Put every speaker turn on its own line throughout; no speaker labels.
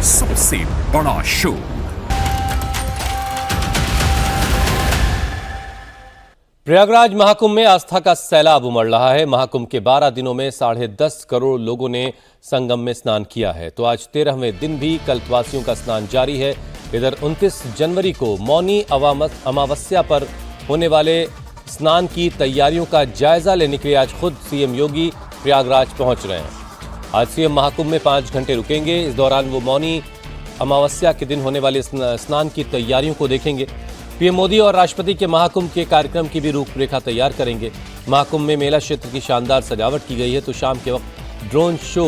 सबसे बड़ा शो।
प्रयागराज महाकुंभ में आस्था का सैलाब उमड़ रहा है। महाकुंभ के 12 दिनों में 10.5 करोड़ लोगों ने संगम में स्नान किया है, तो आज 13वें दिन भी कल्पवासियों का स्नान जारी है। इधर 29 जनवरी को मौनी अमावस्या पर होने वाले स्नान की तैयारियों का जायजा लेने के लिए आज खुद सीएम योगी प्रयागराज पहुंच रहे हैं। आज सीएम महाकुंभ में 5 घंटे रुकेंगे। इस दौरान वो मौनी अमावस्या के दिन होने वाले स्नान की तैयारियों को देखेंगे। पीएम मोदी और राष्ट्रपति के महाकुंभ के कार्यक्रम की भी रूपरेखा तैयार करेंगे। महाकुंभ में मेला क्षेत्र की शानदार सजावट की गई है, तो शाम के वक्त ड्रोन शो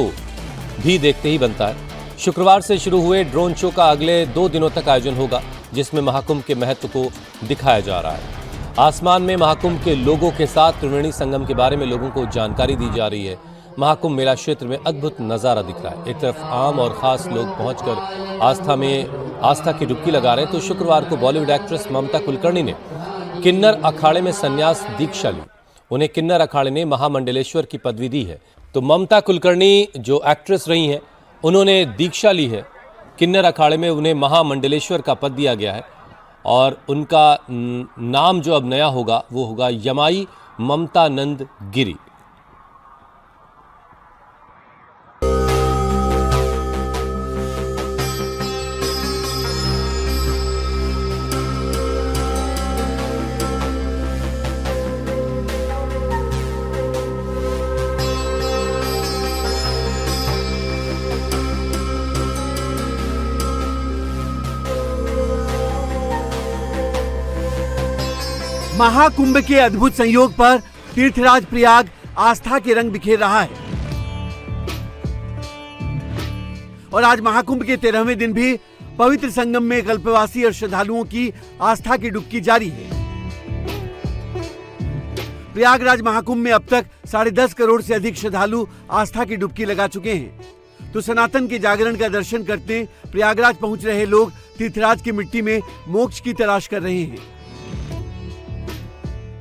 भी देखते ही बनता है। शुक्रवार से शुरू हुए ड्रोन शो का अगले 2 दिनों तक आयोजन होगा, जिसमें महाकुंभ के महत्व को दिखाया जा रहा है। आसमान में महाकुंभ के लोगों के साथ त्रिवेणी संगम के बारे में लोगों को जानकारी दी जा रही है। महाकुंभ मेला क्षेत्र में अद्भुत नजारा दिख रहा है। एक तरफ आम और खास लोग पहुंचकर आस्था की डुबकी लगा रहे हैं, तो शुक्रवार को बॉलीवुड एक्ट्रेस ममता कुलकर्णी ने किन्नर अखाड़े में संन्यास दीक्षा ली। उन्हें किन्नर अखाड़े ने महामंडलेश्वर की पदवी दी है। तो ममता कुलकर्णी जो एक्ट्रेस रही हैं, उन्होंने दीक्षा ली है किन्नर अखाड़े में। उन्हें महामंडलेश्वर का पद दिया गया है और उनका नाम जो अब नया होगा वो होगा यमाई ममतानंद गिरी।
महाकुंभ के अद्भुत संयोग पर तीर्थराज प्रयाग आस्था के रंग बिखेर रहा है और आज महाकुंभ के 13वें दिन भी पवित्र संगम में कल्पवासी और श्रद्धालुओं की आस्था की डुबकी जारी है। प्रयागराज महाकुंभ में अब तक 10.5 करोड़ से अधिक श्रद्धालु आस्था की डुबकी लगा चुके हैं। तो सनातन के जागरण का दर्शन करते प्रयागराज पहुंच रहे लोग तीर्थराज की मिट्टी में मोक्ष की तलाश कर रहे हैं।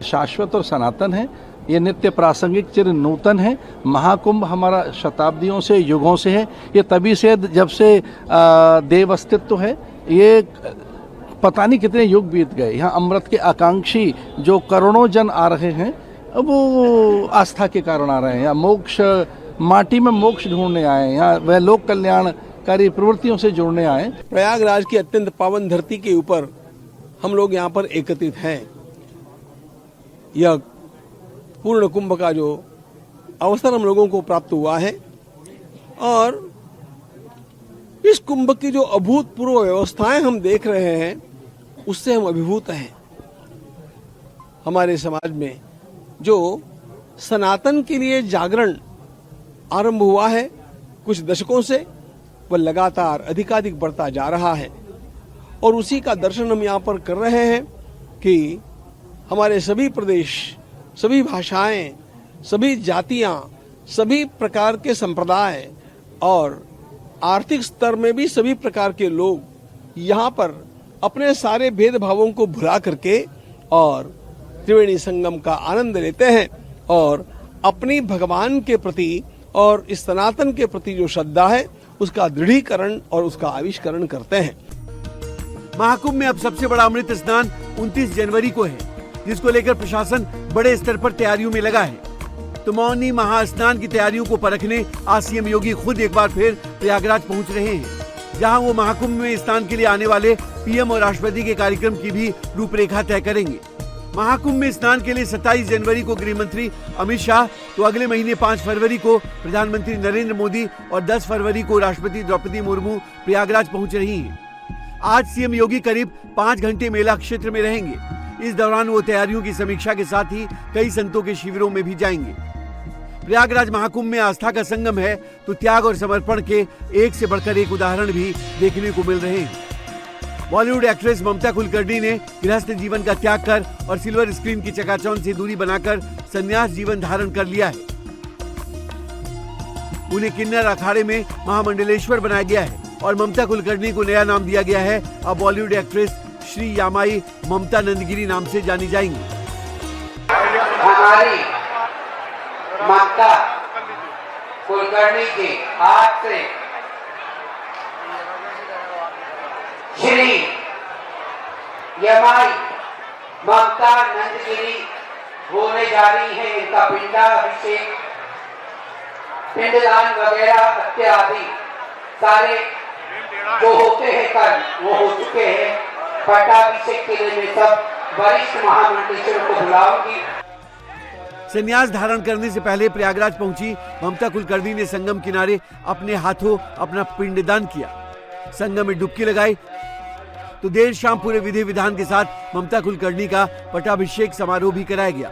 शाश्वत और सनातन है, ये नित्य प्रासंगिक चिर नूतन है। महाकुंभ हमारा शताब्दियों से युगों से है। ये तभी से जब से देव अस्तित्व है, ये पता नहीं कितने युग बीत गए। यहाँ अमृत के आकांक्षी जो करोड़ों जन आ रहे हैं, वो आस्था के कारण आ रहे हैं। यहाँ मोक्ष, माटी में मोक्ष ढूंढने आए, यहाँ वह लोक कल्याणकारी प्रवृत्तियों से जुड़ने आए।
प्रयागराज की अत्यंत पावन धरती के ऊपर हम लोग यहाँ पर एकत्रित हैं। यह पूर्ण कुंभ का जो अवसर हम लोगों को प्राप्त हुआ है और इस कुंभ की जो अभूतपूर्व व्यवस्थाएं हम देख रहे हैं, उससे हम अभिभूत हैं। हमारे समाज में जो सनातन के लिए जागरण आरंभ हुआ है कुछ दशकों से, वह लगातार अधिकाधिक बढ़ता जा रहा है और उसी का दर्शन हम यहाँ पर कर रहे हैं कि हमारे सभी प्रदेश, सभी भाषाएं, सभी जातियां, सभी प्रकार के संप्रदाय और आर्थिक स्तर में भी सभी प्रकार के लोग यहाँ पर अपने सारे भेदभावों को भुला करके और त्रिवेणी संगम का आनंद लेते हैं और अपनी भगवान के प्रति और इस सनातन के प्रति जो श्रद्धा है उसका दृढ़ीकरण और उसका आविष्करण करते हैं।
महाकुंभ में अब सबसे बड़ा अमृत स्नान 29 जनवरी को है, जिसको लेकर प्रशासन बड़े स्तर पर तैयारियों में लगा है। तो मौनी महास्नान की तैयारियों को परखने आज सीएम योगी खुद एक बार फिर प्रयागराज पहुंच रहे हैं, जहां वो महाकुंभ में स्नान के लिए आने वाले पीएम और राष्ट्रपति के कार्यक्रम की भी रूपरेखा तय करेंगे। महाकुंभ में स्नान के लिए 27 जनवरी को गृह मंत्री अमित शाह, तो अगले महीने 5 फरवरी को प्रधानमंत्री नरेंद्र मोदी और 10 फरवरी को राष्ट्रपति द्रौपदी मुर्मू प्रयागराज पहुंच रही हैं। आज सीएम योगी करीब 5 घंटे मेला क्षेत्र में रहेंगे। इस दौरान वो तैयारियों की समीक्षा के साथ ही कई संतों के शिविरों में भी जाएंगे। प्रयागराज महाकुंभ में आस्था का संगम है, तो त्याग और समर्पण के एक से बढ़कर एक उदाहरण भी देखने को मिल रहे हैं। बॉलीवुड एक्ट्रेस ममता कुलकर्णी ने गृहस्थ जीवन का त्याग कर और सिल्वर स्क्रीन की चकाचौंध से दूरी बनाकर संन्यास जीवन धारण कर लिया है। उन्हें किन्नर अखाड़े में महामंडलेश्वर बनाया गया है और ममता कुलकर्णी को नया नाम दिया गया है। अब बॉलीवुड एक्ट्रेस श्री यामाई ममतानंद गिरी नाम से जानी जाएंगी।
हमारी ममता कुलकर्णी के हाथ से श्री यमाई ममता नंदगिरी होने जा रही है। इनका पिंडाभिषेक, पिंडदान वगैरह इत्यादि सारे जो होते हैं कल वो हो चुके हैं। पट्टाभिषेक के लिए मैं सब वरिष्ठ महामंडलेश्वरों को बुलाऊंगी।
संन्यास धारण करने से पहले प्रयागराज पहुंची ममता कुलकर्णी ने संगम किनारे अपने हाथों अपना पिंडदान किया, संगम में डुबकी लगाई। तो देर शाम पूरे विधि विधान के साथ ममता कुलकर्णी का पट्टाभिषेक समारोह भी कराया गया।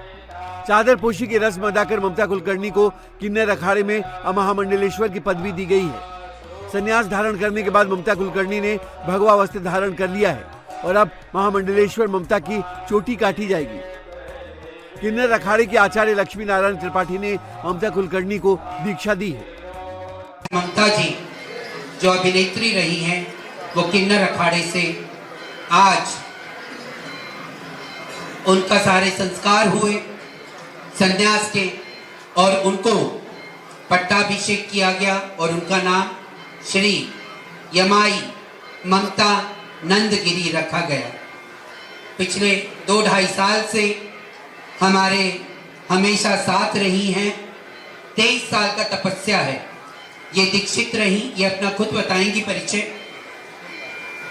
चादर पोशी की रस्म अदा कर ममता कुलकर्णी को किन्नर अखाड़े में महामंडलेश्वर की पदवी दी गई है। संन्यास धारण करने के बाद ममता कुलकर्णी ने भगवा वस्त्र धारण कर लिया है और अब महामंडलेश्वर ममता की चोटी काटी जाएगी। किन्नर अखाड़े के आचार्य लक्ष्मी नारायण त्रिपाठी ने ममता कुलकर्णी को दीक्षा दी है।
ममता जी जो अभिनेत्री रही हैं वो किन्नर अखाड़े से आज उनका सारे संस्कार हुए संन्यास के और उनको पट्टाभिषेक किया गया और उनका नाम श्री यमाई ममता नंदगिरी रखा गया। पिछले 2-2.5 साल से हमारे हमेशा साथ रही हैं। 23 साल का तपस्या है। ये दीक्षित रही, ये अपना खुद बताएंगी परिचय।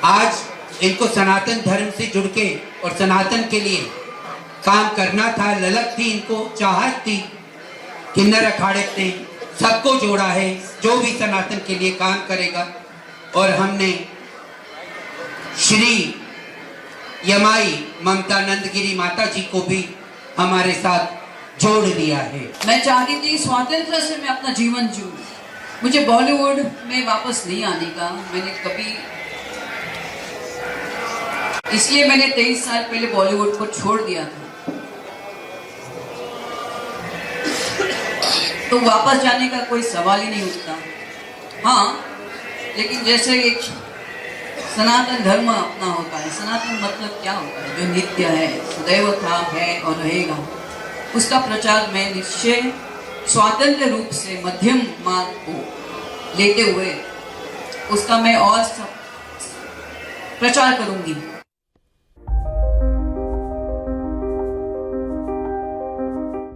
आज इनको सनातन धर्म से जुड़ के और सनातन के लिए काम करना था, ललक थी इनको, चाहत थी। किन्नर अखाड़े ने सबको जोड़ा है जो भी सनातन के लिए काम करेगा और हमने श्री यमाई ममता नंदगिरी माता जी को भी हमारे साथ जोड़ लिया है।
मैं चाहती थी स्वातंत्र से मैं अपना जीवन जीऊं। मुझे बॉलीवुड में वापस नहीं आने का मैंने कभी, इसलिए मैंने 23 साल पहले बॉलीवुड को छोड़ दिया था। तो वापस जाने का कोई सवाल ही नहीं उठता। हाँ, लेकिन जैसे एक सनातन धर्म अपना होता है, सनातन मतलब क्या होता है? जो नित्य है, सदैव था, है और रहेगा, उसका प्रचार मैं निश्चय स्वतंत्र रूप से मध्यम मार्ग को लेते हुए उसका मैं और सब प्रचार करूंगी।